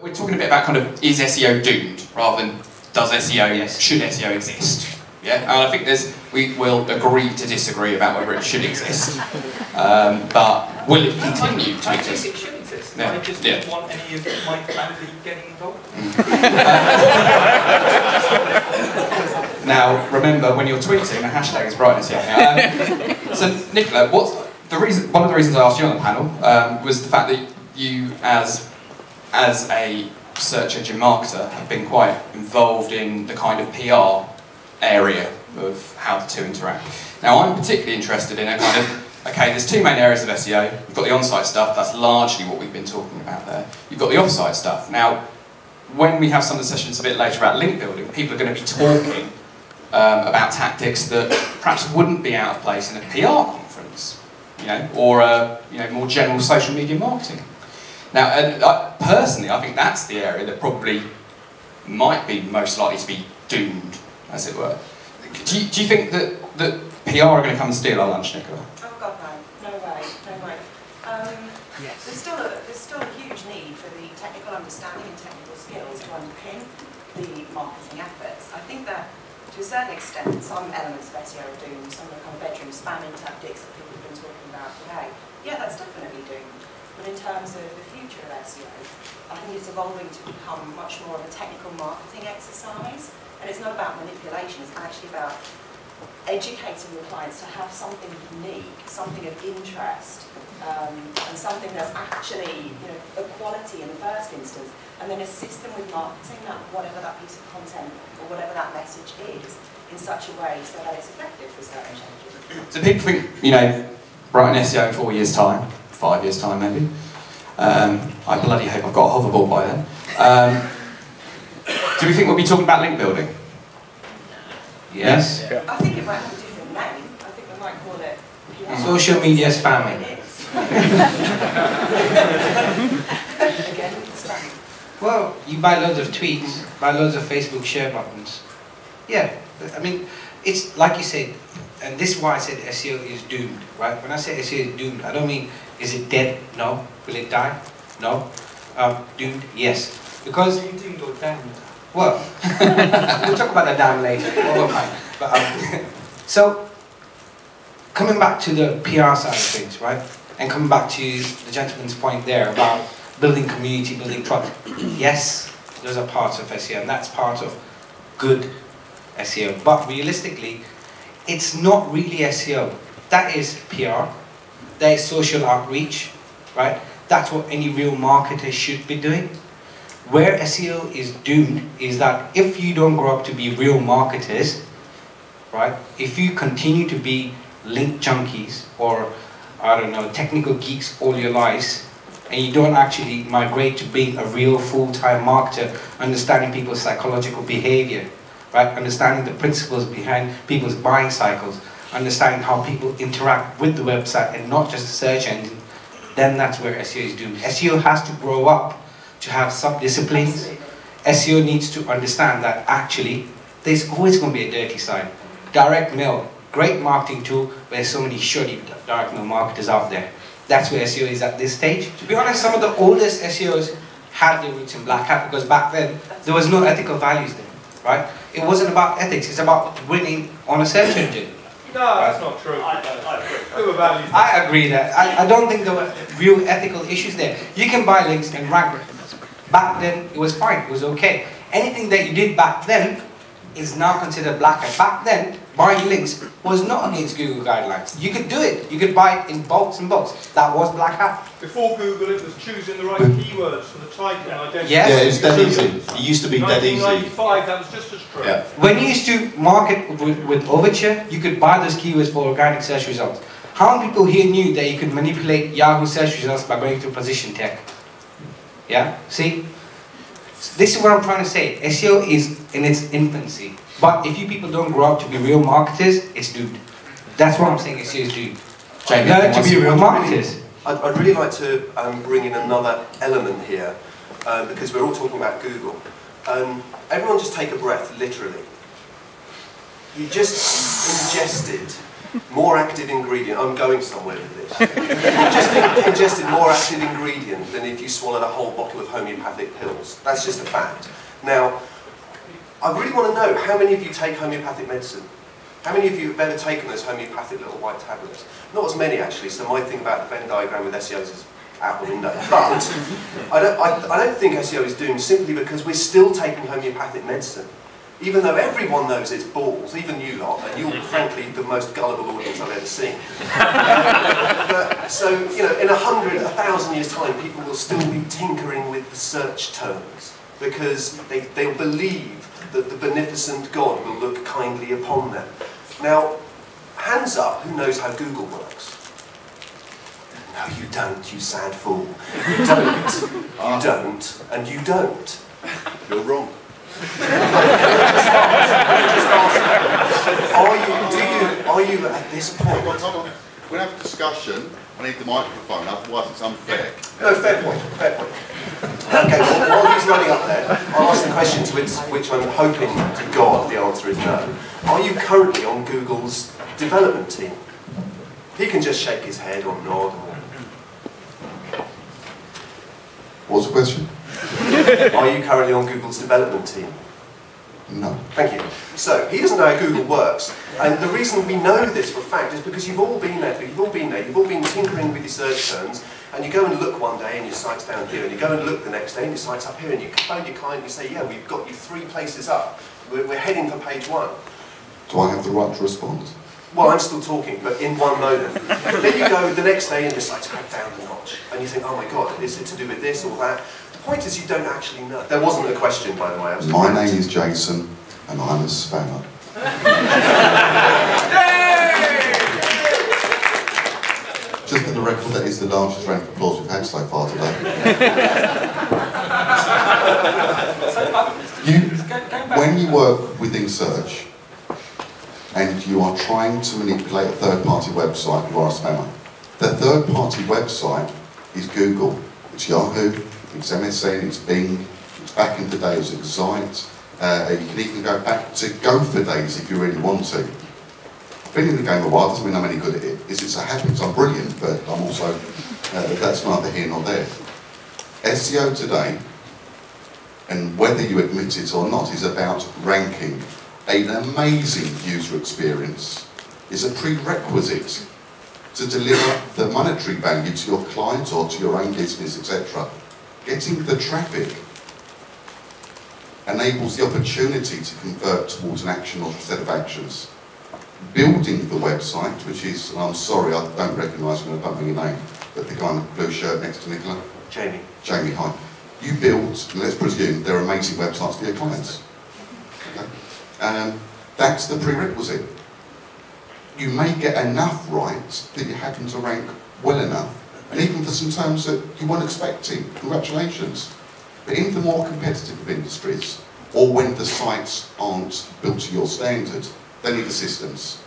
We're talking a bit about kind of, is SEO doomed, rather than does SEO, should SEO exist? Yeah, and I think we will agree to disagree about whether it should exist, but will it continue to exist? I think it should exist. Yeah. I just don't want any of my family getting involved. Now, remember, when you're tweeting, the hashtag is BrightonSEO. So, Nichola, one of the reasons I asked you on the panel was the fact that you, as a search engine marketer, have been quite involved in the kind of PR area of how the two interact. Now, I'm particularly interested in a kind of, okay, there's two main areas of SEO. You've got the on-site stuff, that's largely what we've been talking about there. You've got the off-site stuff. Now, when we have some of the sessions a bit later about link building, people are going to be talking about tactics that perhaps wouldn't be out of place in a PR conference, or more general social media marketing. Now, personally, I think that's the area that probably might be most likely to be doomed, as it were. Do you think that PR are going to come and steal our lunch, Nichola? Oh God, no! No way, no way. Yes. There's still a huge need for the technical understanding and technical skills to underpin the marketing efforts. I think that, to a certain extent, some elements of SEO are doomed. Some of the kind of bedroom spamming tactics that people have been talking about today. Yeah, that's definitely doomed. But in terms of the future of SEO, I think it's evolving to become much more of a technical marketing exercise. And it's not about manipulation, it's actually about educating your clients to have something unique, something of interest, and something that's actually a quality in the first instance, and then assist them with marketing that whatever that piece of content or whatever that message is in such a way so that it's effective for search engines. So people think, Brighton SEO in 4 years' time, 5 years' time maybe. I bloody hope I've got a hoverboard by then. Do we think we'll be talking about link building? Yes? Yeah. I think it might have a different name. I think we might call it PR. Social media spamming. It is. Again, spamming. Well, you buy loads of tweets, buy loads of Facebook share buttons. Yeah, I mean, it's like you said, and this is why I said SEO is doomed, right? When I say SEO is doomed, I don't mean, is it dead? No. Will it die? No. Doomed? Yes. Because... Are you doomed or damned? Well, we'll talk about the damn later. But, so, coming back to the PR side of things, right? And coming back to the gentleman's point there about building community, building trust. Yes, those are parts of SEO, and that's part of good SEO. But realistically, it's not really SEO. That is PR. That is social outreach, right? That's what any real marketer should be doing. Where SEO is doomed is that if you don't grow up to be real marketers, right? If you continue to be link junkies or, I don't know, technical geeks all your lives, and you don't actually migrate to being a real full-time marketer, understanding people's psychological behavior, right? Understanding the principles behind people's buying cycles, understanding how people interact with the website and not just the search engine, then that's where SEO is doomed. SEO has to grow up to have sub-disciplines. SEO needs to understand that actually there's always going to be a dirty side. Direct mail, great marketing tool, but there's so many shoddy direct mail marketers out there. That's where SEO is at this stage. To be honest, some of the oldest SEOs had their roots in black hat because back then there was no ethical values there, right? It wasn't about ethics, it's about winning on a search engine. No, that's not true. I agree. There were values. I agree that. I don't think there were real ethical issues there. You can buy links and rank. Back then, it was fine, it was okay. Anything that you did back then is now considered black hat. Back then, buying links was not against Google guidelines. You could do it. You could buy it in bulks and bulks. That was black hat. Before Google, it was choosing the right keywords for the title and identity. Yes. Yeah, it's dead easy. It used to be dead easy. 1995, that was just as true. Yeah. When you used to market with Overture, you could buy those keywords for organic search results. How many people here knew that you could manipulate Yahoo search results by going through position tech? Yeah, see? This is what I'm trying to say. SEO is in its infancy. But if you people don't grow up to be real marketers, it's doomed. That's what I'm saying SEO is doomed. Learn to be real marketers. I'd really like to bring in another element here, because we're all talking about Google. Everyone just take a breath, literally. You just ingested more active ingredient. I'm going somewhere with this. Just ingested more active ingredient than if you swallowed a whole bottle of homeopathic pills. That's just a fact. Now, I really want to know how many of you take homeopathic medicine. How many of you have ever taken those homeopathic little white tablets? Not as many actually, so my thing about the Venn diagram with SEOs is out the window. But I don't think SEO is doomed simply because we're still taking homeopathic medicine. Even though everyone knows it's balls, even you lot, and you're frankly the most gullible audience I've ever seen. So, you know, in 100, 1,000 years' time, people will still be tinkering with the search terms because they'll believe that the beneficent God will look kindly upon them. Now, hands up, who knows how Google works? No, you don't, you sad fool. You don't, you don't, and you don't. You're wrong. Are you at this point? Hold on. We're going to have a discussion. I need the microphone, otherwise it's unfair. No, fair point, fair point. Okay, well, while he's running up there, I'll ask the question to which I'm hoping to God the answer is no. Are you currently on Google's development team? He can just shake his head or nod. What's the question? Are you currently on Google's development team? No. Thank you. So, he doesn't know how Google works, and the reason we know this for a fact is because you've all been there, you've all been tinkering with your search terms, and you go and look one day and your site's down here, and you go and look the next day and your site's up here, and you phone your client and you say, yeah, we've got you 3 places up, we're heading for page 1. Do I have the right to respond? Well, I'm still talking, but in one moment. Then you go the next day and your site's cracked down a notch, and you think, oh my god, is it to do with this or that? The point is you don't actually know. There wasn't a question, by the way. My name is Jason, and I'm a spammer. Just for the record, that is the largest round of applause we've had so far today. When you work within search, and you are trying to manipulate a third-party website, you are a spammer. The third-party website is Google. It's Yahoo, it's MSN, it's Bing, it's back in the day, it's Excite. You can even go back to Gopher days if you really want to. I've been in the game a while, doesn't mean I'm any good at it. It so happens I'm brilliant, but I'm also, that's neither here nor there. SEO today, and whether you admit it or not, is about ranking. An amazing user experience is a prerequisite to deliver the monetary value to your clients or to your own business, etc. Getting the traffic enables the opportunity to convert towards an action or a set of actions. Building the website, which is, and I'm sorry, I don't recognise you, I don't know your name, but the guy in the blue shirt next to Nichola? Jamie. Jamie, hi. You build, and let's presume they're amazing websites for your clients. Okay? That's the prerequisite. You may get enough right that you happen to rank well enough, and even for some terms that you weren't expecting. Congratulations. But in the more competitive of industries, or when the sites aren't built to your standard, they need assistance.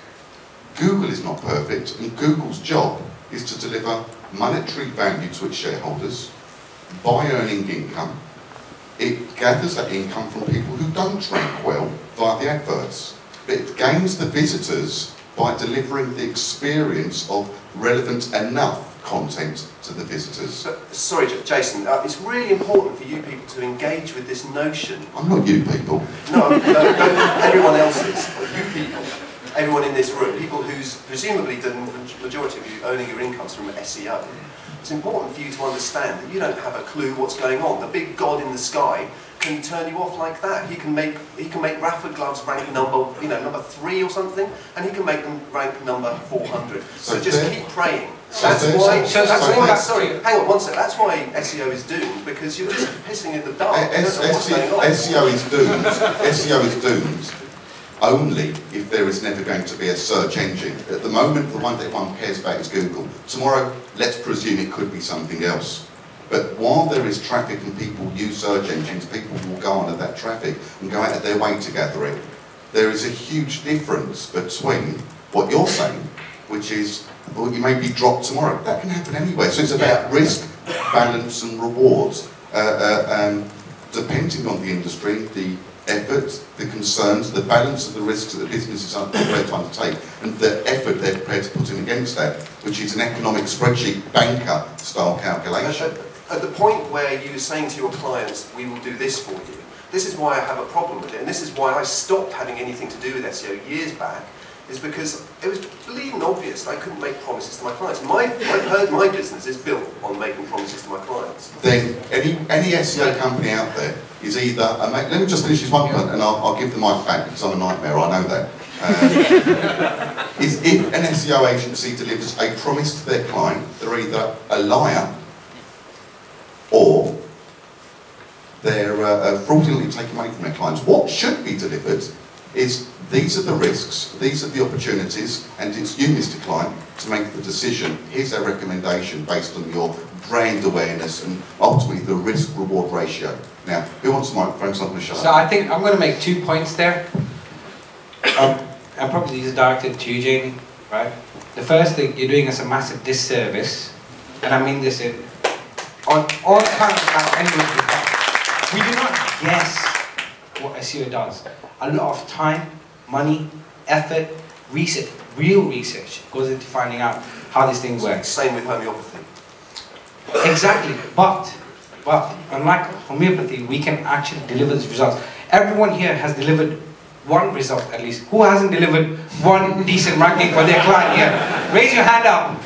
Google is not perfect, and Google's job is to deliver monetary value to its shareholders by earning income. It gathers that income from people who don't rank well via the adverts. It gains the visitors by delivering the experience of relevant enough content to the visitors. Sorry, Jason, it's really important for you people to engage with this notion. I'm not you people. No, everyone else is. You people, everyone in this room, people who's presumably the majority of you earning your incomes from SEO. It's important for you to understand that you don't have a clue what's going on. The big God in the sky can turn you off like that. He can make Rafford gloves rank number 3 or something, and he can make them rank number 400. So just keep praying. That's why. Sorry, hang on one sec. That's why SEO is doomed, because you're just pissing in the dark. SEO is doomed. SEO is doomed only if there is never going to be a search engine. At the moment, the one that everyone cares about is Google. Tomorrow, let's presume it could be something else. But while there is traffic and people use search engines, people will garner that traffic and go out of their way to gather it. There is a huge difference between what you're saying, which is, well, you may be dropped tomorrow. That can happen anyway. So it's about risk, balance and rewards. Depending on the industry, the effort, the concerns, the balance of the risks that the business is prepared to undertake, and the effort they're prepared to put in against that, which is an economic spreadsheet banker style calculation. At the point where you're saying to your clients, we will do this for you, this is why I have a problem with it, and this is why I stopped having anything to do with SEO years back, is because it was bleeding obvious that I couldn't make promises to my clients. My business is built on making promises to my clients. Then any SEO company out there is either, let me just finish this one point and I'll give the mic back because I'm a nightmare, I know that. Is if an SEO agency delivers a promise to their client, they're either a liar or they're fraudulently taking money from their clients. What should be delivered is these are the risks, these are the opportunities, and it's you, Mr. Client, to make the decision. Here's our recommendation based on your brand awareness and ultimately the risk-reward ratio. Now, who wants the microphone? So I'm going to shut up. So I think I'm going to make 2 points there. And probably these are directed to you, Jamie, right? The first thing, you're doing us a massive disservice, and I mean this on all counts about anyone who does. We do not guess what SEO does. A lot of time, money, effort, research, real research goes into finding out how this thing works. Same with homeopathy. Exactly, but unlike homeopathy, we can actually deliver these results. Everyone here has delivered one result at least. Who hasn't delivered one decent ranking for their client here? Raise your hand up.